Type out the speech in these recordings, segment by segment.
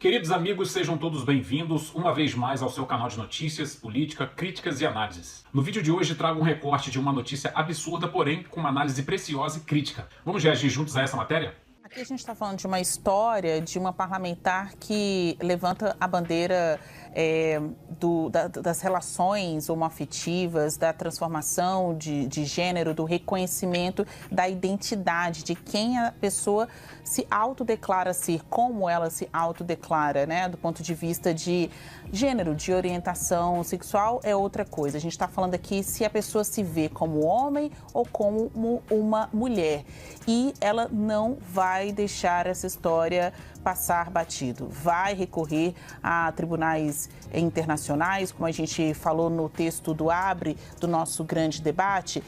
Queridos amigos, sejam todos bem-vindos uma vez mais ao seu canal de notícias, política, críticas e análises. No vídeo de hoje trago um recorte de uma notícia absurda, porém com uma análise preciosa e crítica. Vamos reagir juntos a essa matéria? Aqui a gente está falando de uma história de uma parlamentar que levanta a bandeira das relações homoafetivas, da transformação de gênero, do reconhecimento da identidade, de quem a pessoa se autodeclara ser, como ela se autodeclara, né? Do ponto de vista de gênero, de orientação sexual, é outra coisa. A gente está falando aqui se a pessoa se vê como homem ou como uma mulher. E ela não vai deixar essa história passar batido. Vai recorrer a tribunais internacionais, como a gente falou no texto do Abre, do nosso grande debate.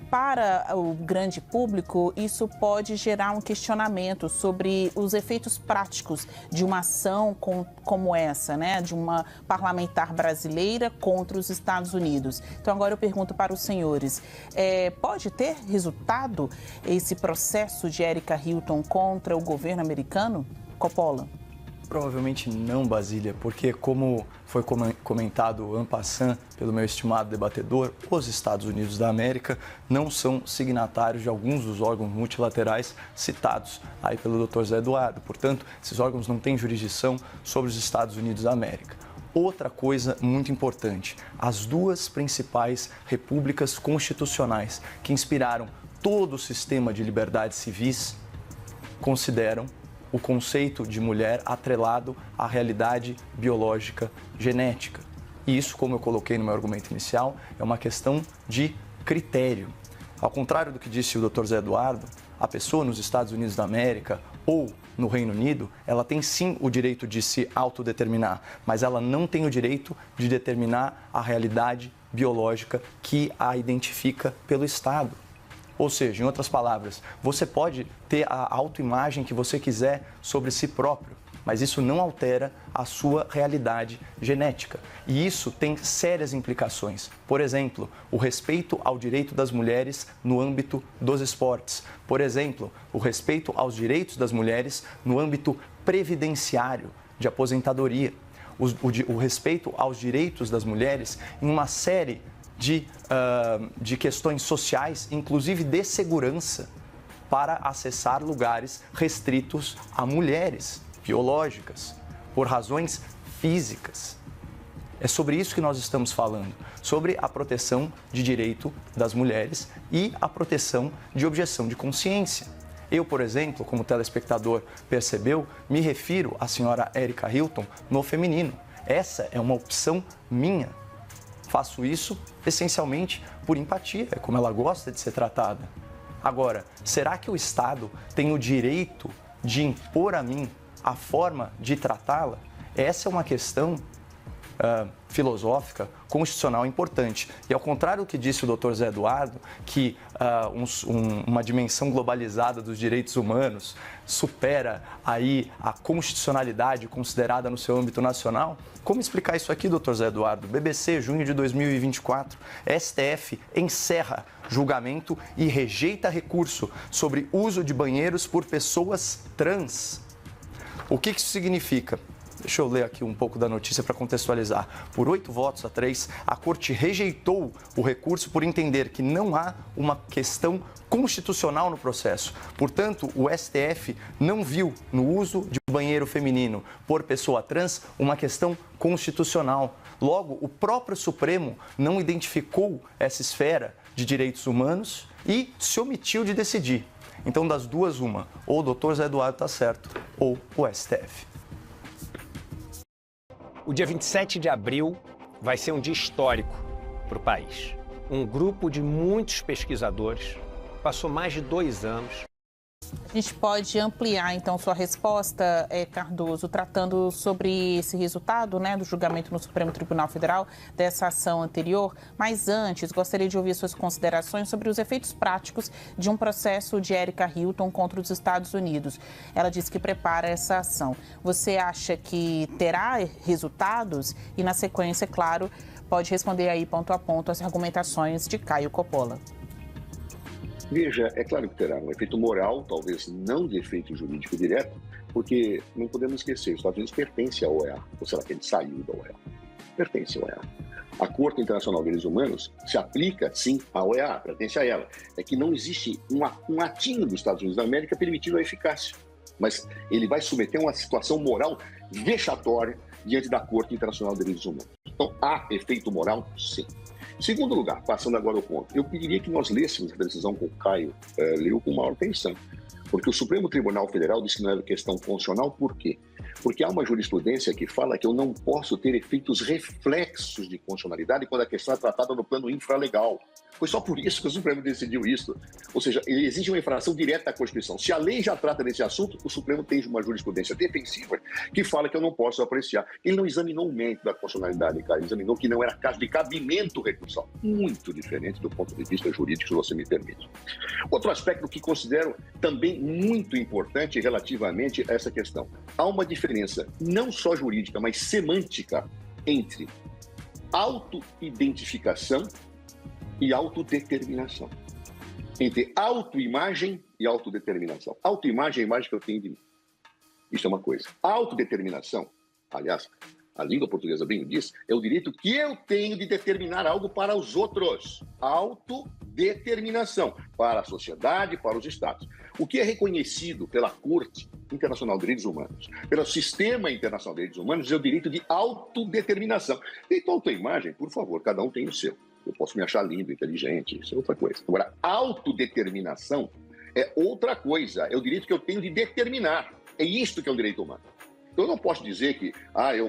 Para o grande público, isso pode gerar um questionamento sobre os efeitos práticos de uma ação como essa, né? De uma parlamentar brasileira contra os Estados Unidos. Então, agora eu pergunto para os senhores, pode ter resultado esse processo de Erika Hilton contra o governo americano? Coppola. Provavelmente não, Basília, porque como foi comentado en passant pelo meu estimado debatedor, os Estados Unidos da América não são signatários de alguns dos órgãos multilaterais citados aí pelo Dr. Zé Eduardo. Portanto, esses órgãos não têm jurisdição sobre os Estados Unidos da América. Outra coisa muito importante, as duas principais repúblicas constitucionais que inspiraram todo o sistema de liberdades civis consideram o conceito de mulher atrelado à realidade biológica genética. E isso, como eu coloquei no meu argumento inicial, é uma questão de critério. Ao contrário do que disse o Dr. Zé Eduardo, a pessoa nos Estados Unidos da América ou no Reino Unido, ela tem sim o direito de se autodeterminar, mas ela não tem o direito de determinar a realidade biológica que a identifica pelo Estado. Ou seja, em outras palavras, você pode ter a autoimagem que você quiser sobre si próprio, mas isso não altera a sua realidade genética. E isso tem sérias implicações. Por exemplo, o respeito ao direito das mulheres no âmbito dos esportes. Por exemplo, o respeito aos direitos das mulheres no âmbito previdenciário, de aposentadoria. O respeito aos direitos das mulheres em uma série de questões sociais, inclusive de segurança, para acessar lugares restritos a mulheres biológicas, por razões físicas. É sobre isso que nós estamos falando, sobre a proteção de direito das mulheres e a proteção de objeção de consciência. Eu, por exemplo, como telespectador percebeu, me refiro à senhora Erika Hilton no feminino. Essa é uma opção minha. Faço isso essencialmente por empatia, é como ela gosta de ser tratada. Agora, será que o Estado tem o direito de impor a mim a forma de tratá-la? Essa é uma questão filosófica, constitucional importante. E ao contrário do que disse o Dr. Zé Eduardo, que uma dimensão globalizada dos direitos humanos supera aí a constitucionalidade considerada no seu âmbito nacional, como explicar isso aqui, Dr. Zé Eduardo? BBC, junho de 2024, STF encerra julgamento e rejeita recurso sobre uso de banheiros por pessoas trans. O que isso significa? Deixa eu ler aqui um pouco da notícia para contextualizar. Por 8 votos a 3, a Corte rejeitou o recurso por entender que não há uma questão constitucional no processo. Portanto, o STF não viu no uso de banheiro feminino por pessoa trans uma questão constitucional. Logo, o próprio Supremo não identificou essa esfera de direitos humanos e se omitiu de decidir. Então, das duas, uma. Ou o Dr. Zé Eduardo está certo, ou o STF. O dia 27 de abril vai ser um dia histórico para o país. Um grupo de muitos pesquisadores passou mais de 2 anos. A gente pode ampliar, então, sua resposta, Cardoso, tratando sobre esse resultado, né, do julgamento no Supremo Tribunal Federal dessa ação anterior. Mas antes, gostaria de ouvir suas considerações sobre os efeitos práticos de um processo de Erika Hilton contra os Estados Unidos. Ela disse que prepara essa ação. Você acha que terá resultados? E, na sequência, claro, pode responder aí ponto a ponto as argumentações de Caio Coppola. Veja, é claro que terá um efeito moral, talvez não de efeito jurídico direto, Porque não podemos esquecer, os Estados Unidos pertence à OEA, ou será que ele saiu da OEA? Pertence à OEA. A Corte Internacional de Direitos Humanos se aplica, sim, à OEA, pertence a ela. É que não existe um atinho dos Estados Unidos da América permitindo a eficácia. Mas ele vai submeter uma situação moral vexatória diante da Corte Internacional de Direitos Humanos. Então, há efeito moral? Sim. Em segundo lugar, passando agora ao ponto, eu pediria que nós lêssemos a decisão que o Caio leu com maior atenção. Porque o Supremo Tribunal Federal disse que não era questão constitucional, por quê? Porque há uma jurisprudência que fala que eu não posso ter efeitos reflexos de constitucionalidade quando a questão é tratada no plano infralegal. Foi só por isso que o Supremo decidiu isso. Ou seja, ele exige uma infração direta à Constituição. Se a lei já trata desse assunto, o Supremo tem uma jurisprudência defensiva que fala que eu não posso apreciar. Ele não examinou o mérito da constitucionalidade, cara. Ele examinou que não era caso de cabimento recursal. Muito diferente do ponto de vista jurídico, se você me permite. Outro aspecto que considero também muito importante relativamente a essa questão. Há uma diferença não só jurídica, mas semântica entre autoidentificação e autodeterminação. Entre autoimagem e autodeterminação. Autoimagem é a imagem que eu tenho de mim. Isso é uma coisa. Autodeterminação, aliás, a língua portuguesa bem diz, é o direito que eu tenho de determinar algo para os outros. Autodeterminação para a sociedade, para os estados. O que é reconhecido pela Corte Internacional de Direitos Humanos, pelo Sistema Internacional de Direitos Humanos, é o direito de autodeterminação. Então, autoimagem, por favor, cada um tem o seu. Eu posso me achar lindo, inteligente, isso é outra coisa. Agora, autodeterminação é outra coisa. É o direito que eu tenho de determinar. É isto que é o direito humano. Então, eu não posso dizer que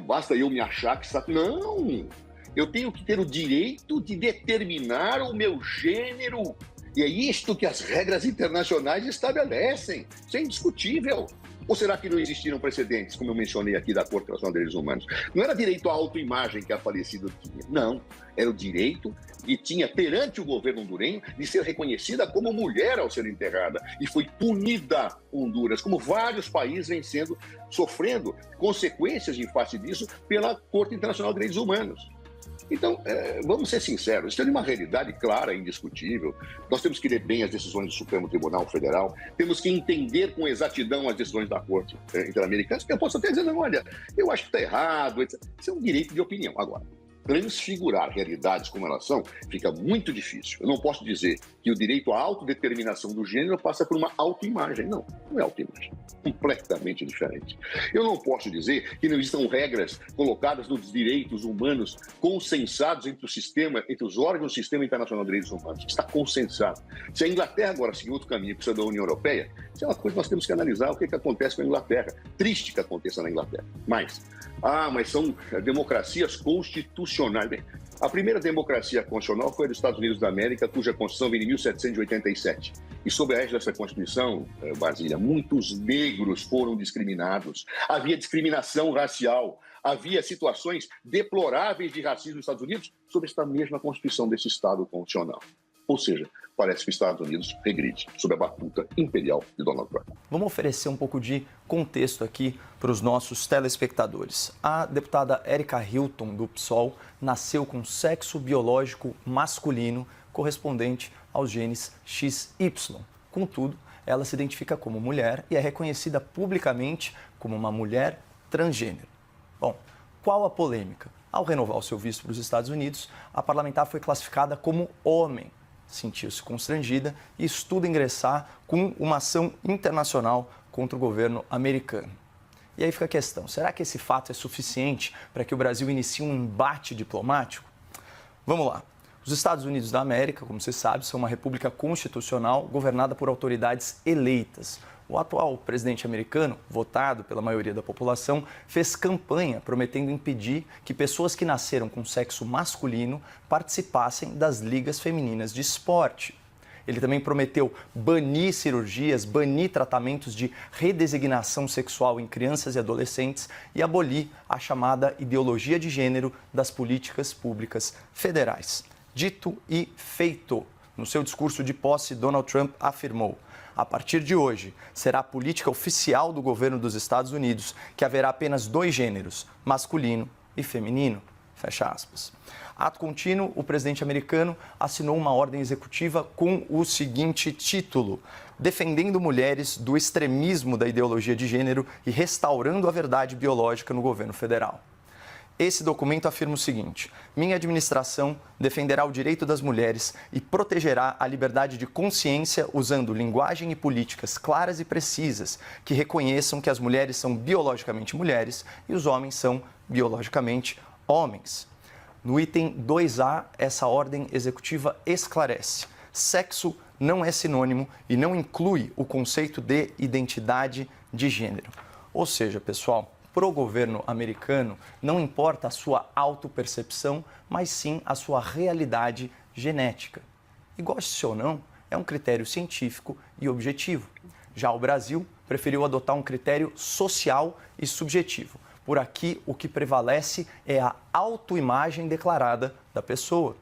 basta eu me achar que está... Não! Eu tenho que ter o direito de determinar o meu gênero. E é isto que as regras internacionais estabelecem. Isso é indiscutível. Ou será que não existiram precedentes, como eu mencionei aqui, da Corte Internacional de Direitos Humanos? Não era direito à autoimagem que a falecida tinha. Não. Era o direito que tinha perante o governo hondurenho de ser reconhecida como mulher ao ser enterrada. E foi punida Honduras, como vários países vêm sofrendo consequências em face disso pela Corte Internacional de Direitos Humanos. Então, vamos ser sinceros, isso é uma realidade clara e indiscutível. Nós temos que ler bem as decisões do Supremo Tribunal Federal, temos que entender com exatidão as decisões da Corte Interamericana, porque eu posso até dizer, não, olha, eu acho que está errado, etc. Isso é um direito de opinião. Agora, transfigurar realidades como elas são, fica muito difícil. Eu não posso dizer que o direito à autodeterminação do gênero passa por uma autoimagem. Não, não é autoimagem. Completamente diferente. Eu não posso dizer que não existam regras colocadas nos direitos humanos consensados entre os órgãos do Sistema Internacional de Direitos Humanos. Está consensado. Se a Inglaterra agora seguir outro caminho, precisa da União Europeia, isso é uma coisa que nós temos que analisar o que acontece com a Inglaterra. Triste que aconteça na Inglaterra. Mas são democracias constitucionais. Bem, a primeira democracia constitucional foi a dos Estados Unidos da América, cuja Constituição veio em 1787. E sob a égide dessa Constituição, Basília, muitos negros foram discriminados. Havia discriminação racial. Havia situações deploráveis de racismo nos Estados Unidos sob esta mesma Constituição desse Estado constitucional. Ou seja, parece que os Estados Unidos regride sob a batuta imperial de Donald Trump. Vamos oferecer um pouco de contexto aqui para os nossos telespectadores. A deputada Erika Hilton, do PSOL, nasceu com sexo biológico masculino correspondente aos genes XY. Contudo, ela se identifica como mulher e é reconhecida publicamente como uma mulher transgênero. Bom, qual a polêmica? Ao renovar o seu visto para os Estados Unidos, a parlamentar foi classificada como homem. Sentiu-se constrangida e estuda ingressar com uma ação internacional contra o governo americano. E aí fica a questão, será que esse fato é suficiente para que o Brasil inicie um embate diplomático? Vamos lá. Os Estados Unidos da América, como você sabe, são uma república constitucional governada por autoridades eleitas. O atual presidente americano, votado pela maioria da população, fez campanha prometendo impedir que pessoas que nasceram com sexo masculino participassem das ligas femininas de esporte. Ele também prometeu banir cirurgias, banir tratamentos de redesignação sexual em crianças e adolescentes e abolir a chamada ideologia de gênero das políticas públicas federais. Dito e feito. No seu discurso de posse, Donald Trump afirmou: a partir de hoje, será a política oficial do governo dos Estados Unidos que haverá apenas 2 gêneros, masculino e feminino. Fecha aspas. Ato contínuo, o presidente americano assinou uma ordem executiva com o seguinte título: defendendo mulheres do extremismo da ideologia de gênero e restaurando a verdade biológica no governo federal. Esse documento afirma o seguinte: minha administração defenderá o direito das mulheres e protegerá a liberdade de consciência usando linguagem e políticas claras e precisas que reconheçam que as mulheres são biologicamente mulheres e os homens são biologicamente homens. No item 2A, essa ordem executiva esclarece: sexo não é sinônimo e não inclui o conceito de identidade de gênero. Ou seja, pessoal, para o governo americano, não importa a sua autopercepção, mas sim a sua realidade genética. E goste ou não, é um critério científico e objetivo. Já o Brasil preferiu adotar um critério social e subjetivo. Por aqui, o que prevalece é a autoimagem declarada da pessoa.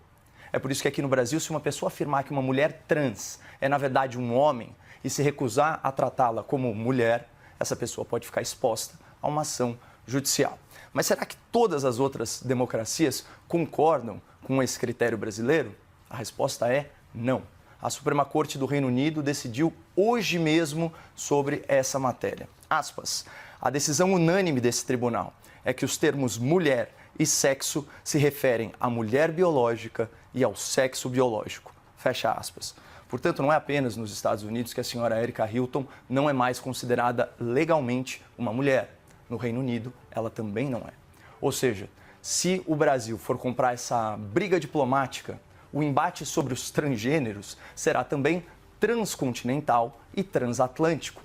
É por isso que aqui no Brasil, se uma pessoa afirmar que uma mulher trans é, na verdade, um homem e se recusar a tratá-la como mulher, essa pessoa pode ficar exposta a uma ação judicial. Mas será que todas as outras democracias concordam com esse critério brasileiro? A resposta é não. A Suprema Corte do Reino Unido decidiu hoje mesmo sobre essa matéria. Aspas. A decisão unânime desse tribunal é que os termos mulher e sexo se referem à mulher biológica e ao sexo biológico. Fecha aspas. Portanto, não é apenas nos Estados Unidos que a senhora Erika Hilton não é mais considerada legalmente uma mulher. No Reino Unido, ela também não é. Ou seja, se o Brasil for comprar essa briga diplomática, o embate sobre os transgêneros será também transcontinental e transatlântico.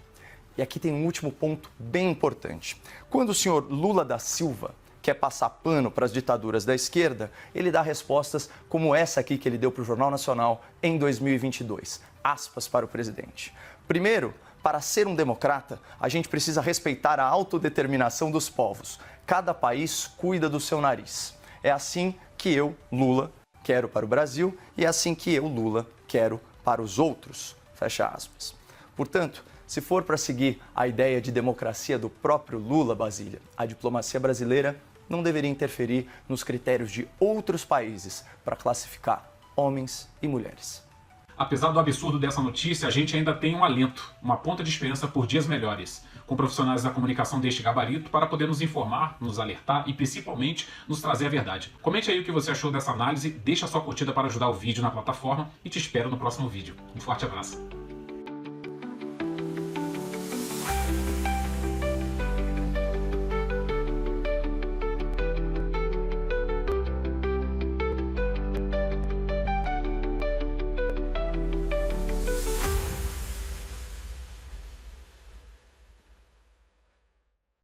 E aqui tem um último ponto bem importante. Quando o senhor Lula da Silva quer passar pano para as ditaduras da esquerda, ele dá respostas como essa aqui que ele deu para o Jornal Nacional em 2022. Aspas para o presidente. Primeiro, para ser um democrata, a gente precisa respeitar a autodeterminação dos povos. Cada país cuida do seu nariz. É assim que eu, Lula, quero para o Brasil e é assim que eu, Lula, quero para os outros. Fecha aspas. Portanto, se for para seguir a ideia de democracia do próprio Lula, Basília, a diplomacia brasileira não deveria interferir nos critérios de outros países para classificar homens e mulheres. Apesar do absurdo dessa notícia, a gente ainda tem um alento, uma ponta de esperança por dias melhores, com profissionais da comunicação deste gabarito para poder nos informar, nos alertar e principalmente nos trazer a verdade. Comente aí o que você achou dessa análise, deixa sua curtida para ajudar o vídeo na plataforma e te espero no próximo vídeo. Um forte abraço.